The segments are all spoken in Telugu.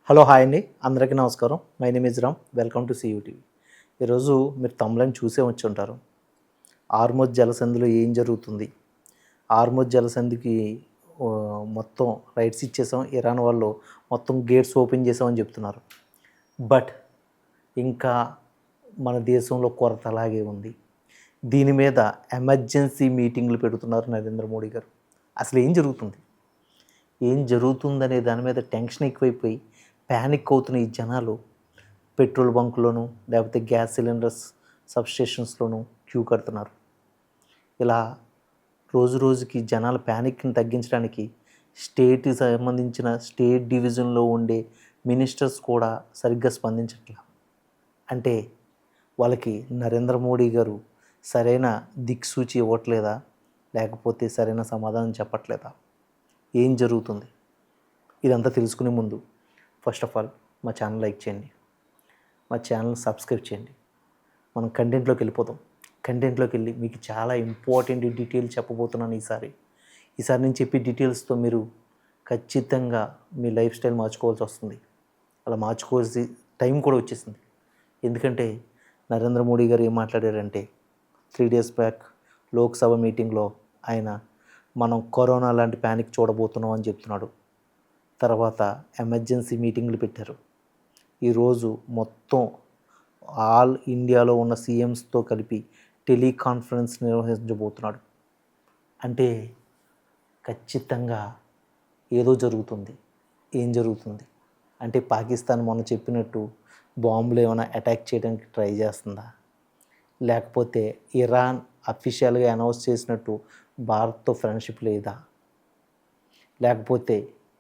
హలో హాయ్ అండి, అందరికీ నమస్కారం. My name is Ram. Welcome to CUTV. ఈరోజు మీరు తమ్ముళ్ళని చూసే వచ్చి ఉంటారు. హార్మోజ్ జలసంధిలో ఏం జరుగుతుంది? హార్మోజ్ జలసంధికి మొత్తం రైట్స్ ఇచ్చేసాం, ఇరాన్ వాళ్ళు మొత్తం గేట్స్ ఓపెన్ చేసామని చెప్తున్నారు. బట్ ఇంకా మన దేశంలో కొరత అలాగే ఉంది. దీని మీద ఎమర్జెన్సీ మీటింగ్లు పెడుతున్నారు నరేంద్ర మోడీ గారు. అసలు ఏం జరుగుతుందనే దాని మీద టెన్షన్ ఎక్కువైపోయి ప్యానిక్ అవుతున్న ఈ జనాలు పెట్రోల్ బంకులోను లేకపోతే గ్యాస్ సిలిండర్స్ సబ్స్టేషన్స్లోనూ క్యూ కడుతున్నారు. ఇలా రోజు రోజుకి జనాల ప్యానిక్ని తగ్గించడానికి స్టేట్కి సంబంధించిన స్టేట్ డివిజన్లో ఉండే మినిస్టర్స్ కూడా సరిగ్గా స్పందించట్లేదు. అంటే వాళ్ళకి నరేంద్ర మోడీ గారు సరైన దిక్సూచి ఇవ్వట్లేదా, లేకపోతే సరైన సమాధానం చెప్పట్లేదా? ఏం జరుగుతుంది? ఇదంతా తెలుసుకునే ముందు ఫస్ట్ ఆఫ్ ఆల్ మా ఛానల్ లైక్ చేయండి, మా ఛానల్ సబ్స్క్రైబ్ చేయండి. మనం కంటెంట్లోకి వెళ్ళిపోతాం. కంటెంట్లోకి వెళ్ళి మీకు చాలా ఇంపార్టెంట్ డీటెయిల్స్ చెప్పబోతున్నాను. ఈసారి నేను చెప్పే డీటెయిల్స్తో మీరు ఖచ్చితంగా మీ లైఫ్ స్టైల్ మార్చుకోవాల్సి వస్తుంది. అలా మార్చుకోవాల్సి టైం కూడా వచ్చేసింది. ఎందుకంటే నరేంద్ర మోడీ గారు ఏం మాట్లాడారంటే 3 days బ్యాక్ లోక్సభ మీటింగ్లో ఆయన మనం కరోనా లాంటి ప్యానిక్ చూడబోతున్నాం అని చెప్తున్నాడు. తర్వాత ఎమర్జెన్సీ మీటింగ్లు పెట్టారు. ఈరోజు మొత్తం ఆల్ ఇండియాలో ఉన్న సీఎంస్తో కలిపి టెలికాన్ఫరెన్స్ నిర్వహించబోతున్నాడు. అంటే ఖచ్చితంగా ఏదో జరుగుతుంది. ఏం జరుగుతుంది అంటే పాకిస్తాన్ మొన్న చెప్పినట్టు బాంబులు ఏమైనా అటాక్ చేయడానికి ట్రై చేస్తుందా, లేకపోతే ఇరాన్ అఫీషియల్గా అనౌన్స్ చేసినట్టు భారత్తో ఫ్రెండ్షిప్ లేదా, లేకపోతే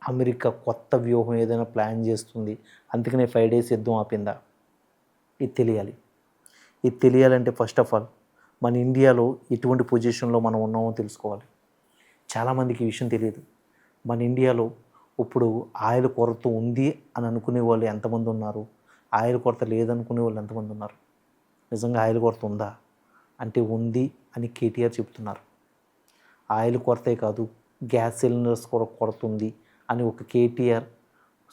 అమెరికా కొత్త వ్యూహం ఏదైనా ప్లాన్ చేస్తుంది, అందుకనే 5 days యుద్ధం ఆపిందా? ఇది తెలియాలంటే ఫస్ట్ ఆఫ్ ఆల్ మన ఇండియాలో ఎటువంటి పొజిషన్లో మనం ఉన్నామో తెలుసుకోవాలి. చాలామందికి ఈ విషయం తెలియదు. మన ఇండియాలో ఇప్పుడు ఆయిల్ కొరత ఉంది అని అనుకునే వాళ్ళు ఎంతమంది ఉన్నారు, ఆయిల్ కొరత లేదనుకునే వాళ్ళు ఎంతమంది ఉన్నారు? నిజంగా ఆయిల్ కొరత ఉందా అంటే ఉంది అని కేటీఆర్ చెప్తున్నారు. ఆయిల్ కొరతే కాదు, గ్యాస్ సిలిండర్స్ కూడా కొరత ఉంది అని ఒక కేటీఆర్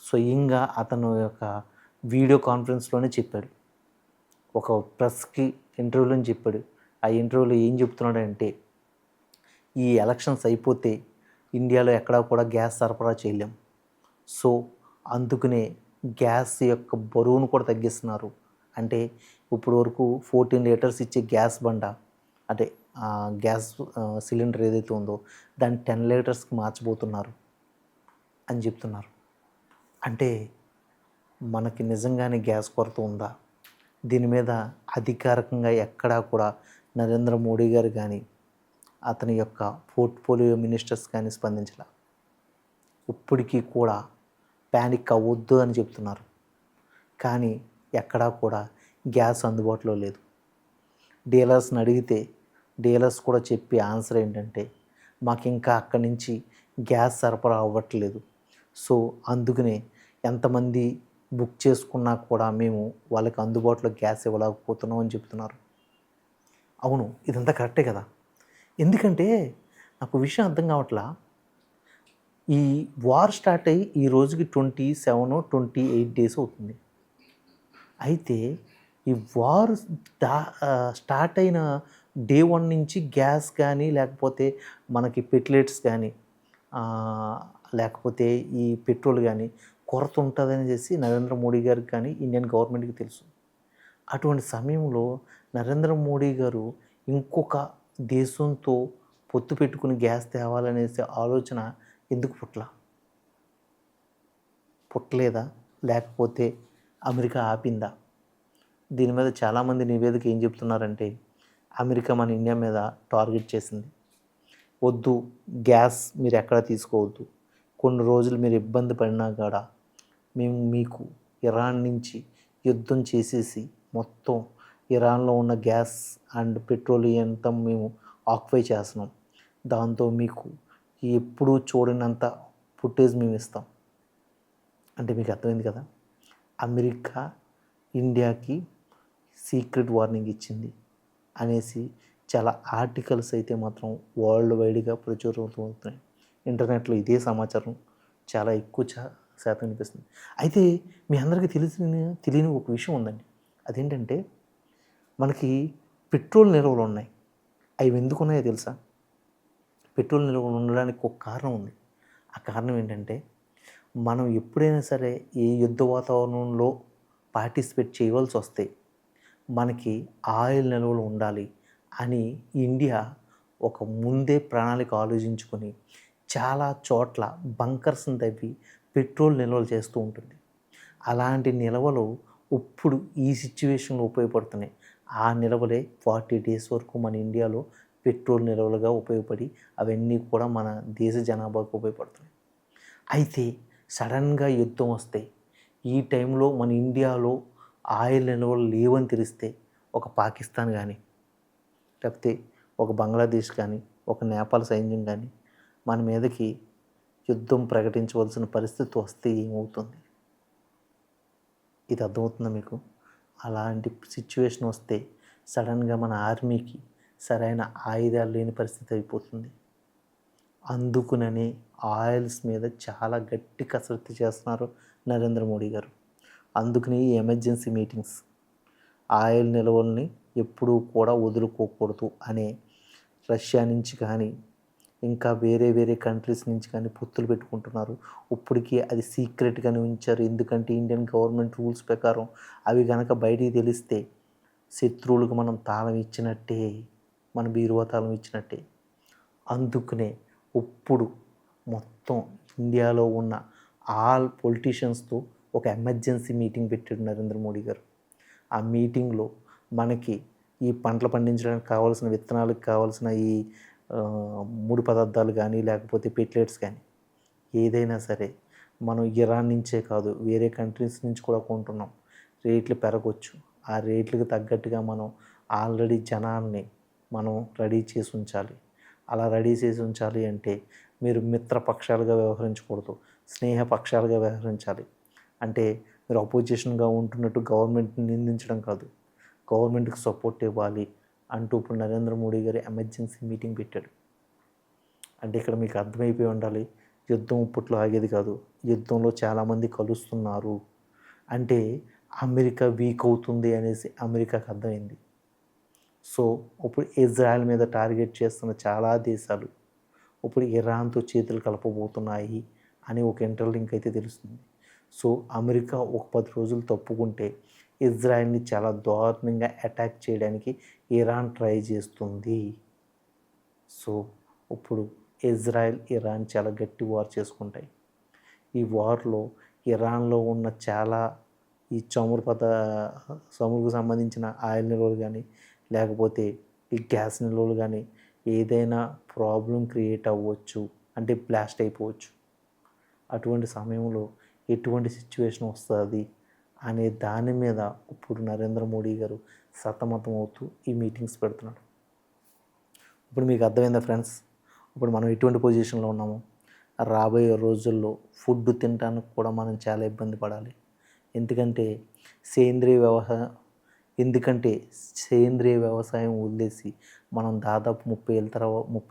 స్వయంగా అతను యొక్క వీడియో కాన్ఫరెన్స్లోనే చెప్పాడు. ఒక ప్రెస్కి ఇంటర్వ్యూలో చెప్పాడు. ఆ ఇంటర్వ్యూలో ఏం చెప్తున్నాడంటే ఈ ఎలక్షన్స్ అయిపోతే ఇండియాలో ఎక్కడా కూడా గ్యాస్ సరఫరా చేయలేం, సో అందుకనే గ్యాస్ యొక్క బరువును కూడా తగ్గిస్తున్నారు. అంటే ఇప్పుడు వరకు 14 liters ఇచ్చే గ్యాస్ బండ అంటే గ్యాస్ సిలిండర్ ఏదైతే ఉందో దాన్ని 10 liters మార్చబోతున్నారు అని చెప్తున్నారు. అంటే మనకి నిజంగానే గ్యాస్ కొరత ఉందా? దీని మీద అధికారికంగా ఎక్కడా కూడా నరేంద్ర మోడీ గారు కానీ అతని యొక్క పోర్ట్ఫోలియో మినిస్టర్స్ కానీ స్పందించాల. ఇప్పటికీ కూడా ప్యానిక్ అవ్వద్దు అని చెప్తున్నారు, కానీ ఎక్కడా కూడా గ్యాస్ అందుబాటులో లేదు. డీలర్స్ని అడిగితే డీలర్స్ కూడా చెప్పే ఆన్సర్ ఏంటంటే మాకు ఇంకా అక్కడి నుంచి గ్యాస్ సరఫరా అవ్వట్లేదు, సో అందుకనే ఎంతమంది బుక్ చేసుకున్నా కూడా మేము వాళ్ళకి అందుబాటులో గ్యాస్ ఇవ్వలేకపోతున్నాం అని చెప్తున్నారు. అవును, ఇదంతా కరెక్టే కదా. ఎందుకంటే నాకు విషయం అర్థం కావట్లా. ఈ వార్ స్టార్ట్ అయ్యి ఈ రోజుకి 27 28 days అవుతుంది. అయితే ఈ వార్ స్టార్ట్ అయిన డే 1 నుంచి గ్యాస్ కానీ లేకపోతే మనకి పెట్లెట్స్ కానీ లేకపోతే ఈ పెట్రోల్ కానీ కొరత ఉంటుందని చేసి నరేంద్ర మోడీ గారికి కానీ ఇండియన్ గవర్నమెంట్కి తెలుసు. అటువంటి సమయంలో నరేంద్ర మోడీ గారు ఇంకొక దేశంతో పొత్తు పెట్టుకుని గ్యాస్ తేవాలనేసి ఆలోచన ఎందుకు పుట్టలేదా, లేకపోతే అమెరికా ఆపిందా? దీని మీద చాలామంది నివేదిక ఏం చెప్తున్నారంటే అమెరికా మన ఇండియా మీద టార్గెట్ చేసింది. వద్దు, గ్యాస్ మీరు ఎక్కడ తీసుకోవద్దు, కొన్ని రోజులు మీరు ఇబ్బంది పడినా కూడా మేము మీకు ఇరాన్ నుంచి యుద్ధం చేసేసి మొత్తం ఇరాన్లో ఉన్న గ్యాస్ అండ్ పెట్రోల్ అంతా మేము ఆక్యుపై చేస్తున్నాం, దాంతో మీకు ఎప్పుడూ చూడనంత ఫుటేజ్ మేము ఇస్తాం. అంటే మీకు అర్థమైంది కదా, అమెరికా ఇండియాకి సీక్రెట్ వార్నింగ్ ఇచ్చింది అనేసి చాలా ఆర్టికల్స్ అయితే మాత్రం వరల్డ్ వైడ్గా ప్రచురమవుతున్నాయి. ఇంటర్నెట్లో ఇదే సమాచారం చాలా ఎక్కువ శాతం వినిపిస్తుంది. అయితే మీ అందరికీ తెలియని ఒక విషయం ఉందండి. అదేంటంటే మనకి పెట్రోల్ నిల్వలు ఉన్నాయి. అవి ఎందుకు ఉన్నాయో తెలుసా? పెట్రోల్ నిల్వలు ఉండడానికి ఒక కారణం ఉంది. ఆ కారణం ఏంటంటే మనం ఎప్పుడైనా సరే ఏ యుద్ధ వాతావరణంలో పార్టిసిపేట్ చేయవలసి వస్తే మనకి ఆయిల్ నిల్వలు ఉండాలి అని ఇండియా ఒక ముందే ప్రణాళిక ఆలోచించుకొని చాలా చోట్ల బంకర్స్ని తవ్వి పెట్రోల్ నిల్వలు చేస్తూ ఉంటుంది. అలాంటి నిల్వలు ఇప్పుడు ఈ సిచ్యువేషన్లో ఉపయోగపడుతున్నాయి. ఆ నిల్వలే 40 డేస్ వరకు మన ఇండియాలో పెట్రోల్ నిల్వలుగా ఉపయోగపడి అవన్నీ కూడా మన దేశ జనాభాకు ఉపయోగపడుతున్నాయి. అయితే సడన్గా యుద్ధం వస్తే ఈ టైంలో మన ఇండియాలో ఆయిల్ నిల్వలు లేవని తెలిస్తే ఒక పాకిస్తాన్ కానీ లేకపోతే ఒక బంగ్లాదేశ్ కానీ ఒక నేపాల్ సైన్యం కానీ మన మీదకి యుద్ధం ప్రకటించవలసిన పరిస్థితి వస్తే ఏమవుతుంది? ఇది అర్థమవుతుందా మీకు? అలాంటి సిచ్యువేషన్ వస్తే సడన్గా మన ఆర్మీకి సరైన ఆయుధాలు లేని పరిస్థితి అయిపోతుంది. అందుకునని ఆయిల్స్ మీద చాలా గట్టి కసరత్తు చేస్తున్నారు నరేంద్ర మోడీ గారు. అందుకని ఈ ఎమర్జెన్సీ మీటింగ్స్ ఆయిల్ నిల్వల్ని ఎప్పుడూ కూడా వదులుకోకూడదు అనే రష్యా నుంచి కానీ ఇంకా వేరే కంట్రీస్ నుంచి కానీ పొత్తులు పెట్టుకుంటున్నారు. ఇప్పటికీ అది సీక్రెట్గానే ఉంచారు. ఎందుకంటే ఇండియన్ గవర్నమెంట్ రూల్స్ ప్రకారం అవి కనుక బయటికి తెలిస్తే శత్రువులకు మనం తాళం ఇచ్చినట్టే, మన బీరువా తాళం ఇచ్చినట్టే. అందుకనే ఇప్పుడు మొత్తం ఇండియాలో ఉన్న ఆల్ పొలిటీషియన్స్తో ఒక ఎమర్జెన్సీ మీటింగ్ పెట్టాడు నరేంద్ర మోడీ గారు. ఆ మీటింగ్లో మనకి ఈ పంటలు పండించడానికి కావాల్సిన విత్తనాలకు కావాల్సిన ఈ ముడి పదార్థాలు కానీ లేకపోతే పెట్లెట్స్ కానీ ఏదైనా సరే మనం ఇరాన్ నుంచే కాదు వేరే కంట్రీస్ నుంచి కూడా కొంటున్నాం. రేట్లు పెరగవచ్చు. ఆ రేట్లకు తగ్గట్టుగా మనం ఆల్రెడీ జనాల్ని మనం రెడీ చేసి ఉంచాలి. అలా రెడీ చేసి ఉంచాలి అంటే మీరు మిత్రపక్షాలుగా వ్యవహరించకూడదు, స్నేహపక్షాలుగా వ్యవహరించాలి. అంటే మీరు అపోజిషన్గా ఉంటున్నట్టు గవర్నమెంట్ని నిందించడం కాదు, గవర్నమెంట్కి సపోర్ట్ ఇవ్వాలి అంటూ ఇప్పుడు నరేంద్ర మోడీ గారు ఎమర్జెన్సీ మీటింగ్ పెట్టాడు. అంటే ఇక్కడ మీకు అర్థమైపోయి ఉండాలి, యుద్ధం ఇప్పట్లో ఆగేది కాదు. యుద్ధంలో చాలామంది కలుస్తున్నారు అంటే అమెరికా వీక్ అవుతుంది అనేసి అమెరికాకు అర్థమైంది. సో ఇప్పుడు ఇజ్రాయెల్ మీద టార్గెట్ చేస్తున్న చాలా దేశాలు ఇప్పుడు ఇరాన్తో చేతులు కలపబోతున్నాయి అని ఒక ఇంటర్లింక్ అయితే తెలుస్తుంది. సో అమెరికా ఒక 10 రోజులు తప్పుకుంటే ఇజ్రాయెల్ని చాలా దారుణంగా అటాక్ చేయడానికి ఇరాన్ ట్రై చేస్తుంది. సో ఇప్పుడు ఇజ్రాయెల్ ఇరాన్ చాలా గట్టి వార్ చేసుకుంటాయి. ఈ వార్లో ఇరాన్లో ఉన్న చాలా ఈ చమురుకు సంబంధించిన ఆయిల్ నిల్వలు కానీ లేకపోతే ఈ గ్యాస్ నిల్వలు కానీ ఏదైనా ప్రాబ్లం క్రియేట్ అవ్వచ్చు, అంటే బ్లాస్ట్ అయిపోవచ్చు. అటువంటి సమయంలో ఎటువంటి సిచ్యువేషన్ వస్తుంది అనే దాని మీద ఇప్పుడు నరేంద్ర మోడీ గారు సతమతం అవుతూ ఈ మీటింగ్స్ పెడుతున్నాడు. ఇప్పుడు మీకు అర్థమైందా ఫ్రెండ్స్? ఇప్పుడు మనం ఎటువంటి పొజిషన్లో ఉన్నాము? రాబోయే రోజుల్లో ఫుడ్ తినడానికి కూడా మనం చాలా ఇబ్బంది పడాలి. ఎందుకంటే సేంద్రియ వ్యవసాయం వదిలేసి మనం దాదాపు 30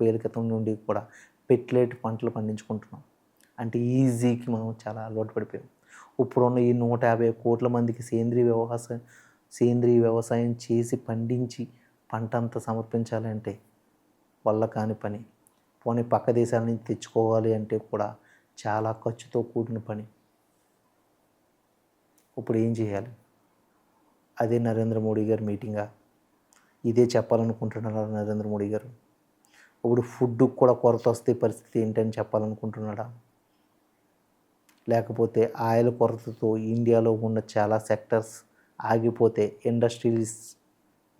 ఏళ్ళ క్రితం నుండి కూడా పెట్లెట్ పంటలు పండించుకుంటున్నాం. అంటే ఈజీకి మనం చాలా అలవాటు పడిపోయాం. ఇప్పుడున్న ఈ 150 కోట్ల మందికి సేంద్రియ వ్యవసాయం చేసి పండించి పంట అంతా సమర్పించాలంటే వల్ల కాని పని. పోనీ పక్క దేశాల నుంచి తెచ్చుకోవాలి అంటే కూడా చాలా ఖర్చుతో కూడిన పని. ఇప్పుడు ఏం చేయాలి? అదే నరేంద్ర మోడీ గారి మీటింగా? ఇదే చెప్పాలనుకుంటున్నారా నరేంద్ర మోడీ గారు? ఇప్పుడు ఫుడ్ కూడా కొరత వస్తే పరిస్థితి ఏంటని చెప్పాలనుకుంటున్నాడా? లేకపోతే ఆయిల్ కొరతతో ఇండియాలో ఉన్న చాలా సెక్టర్స్ ఆగిపోతే ఇండస్ట్రీస్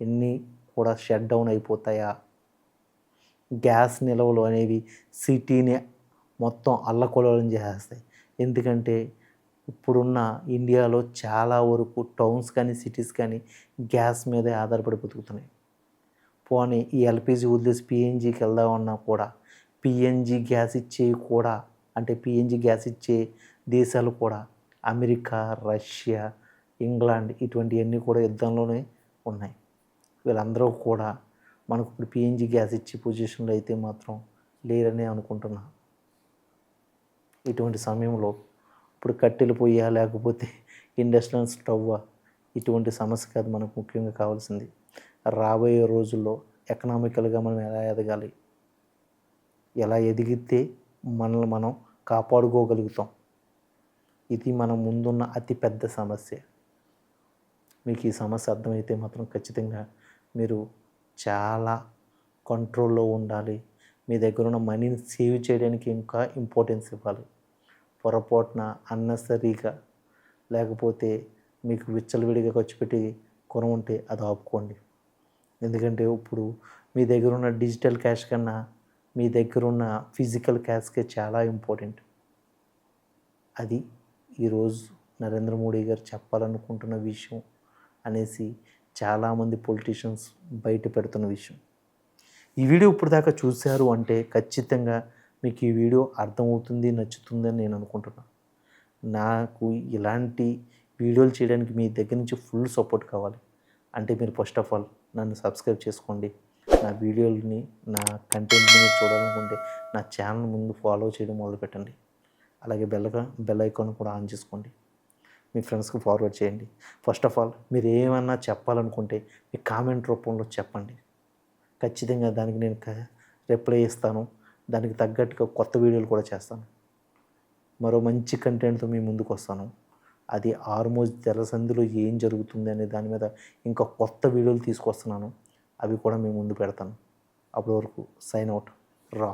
ఎన్ని కూడా షట్ డౌన్ అయిపోతాయా? గ్యాస్ నిల్వలు అనేవి సిటీని మొత్తం అల్లకల్లోలం చేసేస్తాయి. ఎందుకంటే ఇప్పుడున్న ఇండియాలో చాలా వరకు టౌన్స్ కానీ సిటీస్ కానీ గ్యాస్ మీదే ఆధారపడి బతుకుతున్నాయి. పోనీ ఈ ఎల్పిజి వదిలేసి పిఎన్జికి వెళ్దామన్నా కూడా పిఎన్జి గ్యాస్ ఇచ్చే దేశాలు కూడా అమెరికా, రష్యా, ఇంగ్లాండ్ ఇటువంటివన్నీ కూడా యుద్ధంలోనే ఉన్నాయి. వీళ్ళందరూ కూడా మనకు ఇప్పుడు పిఎన్జి గ్యాస్ ఇచ్చే పొజిషన్లో అయితే మాత్రం లేరని అనుకుంటున్నా. ఇటువంటి సమయంలో ఇప్పుడు కట్టెల పొయ్యా లేకపోతే ఇండక్షన్ స్టవ్వా, ఇటువంటి సమస్య కాదు మనకు ముఖ్యంగా కావాల్సింది. రాబోయే రోజుల్లో ఎకనామికల్గా మనం ఎలా ఎదగాలి, ఎలా ఎదిగితే మనల్ని మనం కాపాడుకోగలుగుతాం, ఇది మన ముందున్న అతి పెద్ద సమస్య. మీకు ఈ సమస్య అర్థమైతే మాత్రం ఖచ్చితంగా మీరు చాలా కంట్రోల్లో ఉండాలి. మీ దగ్గర ఉన్న మనీని సేవ్ చేయడానికి ఇంకా ఇంపార్టెన్స్ ఇవ్వాలి. పొరపాటున అన్నెసరీగా లేకపోతే మీకు విచ్చలవిడిగా ఖర్చు పెట్టి కొన ఉంటే అది ఆపుకోండి. ఎందుకంటే ఇప్పుడు మీ దగ్గర ఉన్న డిజిటల్ క్యాష్ కన్నా మీ దగ్గర ఉన్న ఫిజికల్ క్యాష్కే చాలా ఇంపార్టెంట్. అది ఈరోజు నరేంద్ర మోడీ గారు చెప్పాలనుకుంటున్న విషయం అనేసి చాలామంది పొలిటీషియన్స్ బయట పెడుతున్న విషయం. ఈ వీడియో ఇప్పుడు దాకా చూశారు అంటే ఖచ్చితంగా మీకు ఈ వీడియో అర్థమవుతుంది, నచ్చుతుందని నేను అనుకుంటున్నాను. నాకు ఇలాంటి వీడియోలు చేయడానికి మీ దగ్గర నుంచి ఫుల్ సపోర్ట్ కావాలి. అంటే మీరు ఫస్ట్ ఆఫ్ ఆల్ నన్ను సబ్స్క్రైబ్ చేసుకోండి. నా వీడియోలని, నా కంటెంట్ని మీరు చూడాలనుకుంటే నా ఛానల్ ముందు ఫాలో చేయడం మొదలుపెట్టండి. అలాగే బెల్ ఐకాన్ కూడా ఆన్ చేసుకోండి. మీ ఫ్రెండ్స్కి ఫార్వర్డ్ చేయండి. ఫస్ట్ ఆఫ్ ఆల్ మీరు ఏమన్నా చెప్పాలనుకుంటే మీ కామెంట్ రూపంలో చెప్పండి. ఖచ్చితంగా దానికి నేను రిప్లై ఇస్తాను. దానికి తగ్గట్టుగా కొత్త వీడియోలు కూడా చేస్తాను. మరో మంచి కంటెంట్తో మీ ముందుకు వస్తాను. అది హార్మోజ్ జలసంధిలో ఏం జరుగుతుంది అనే దాని మీద ఇంకా కొత్త వీడియోలు తీసుకొస్తున్నాను. అవి కూడా మీ ముందు పెడతాను. అప్పటి వరకు సైన్ అవుట్.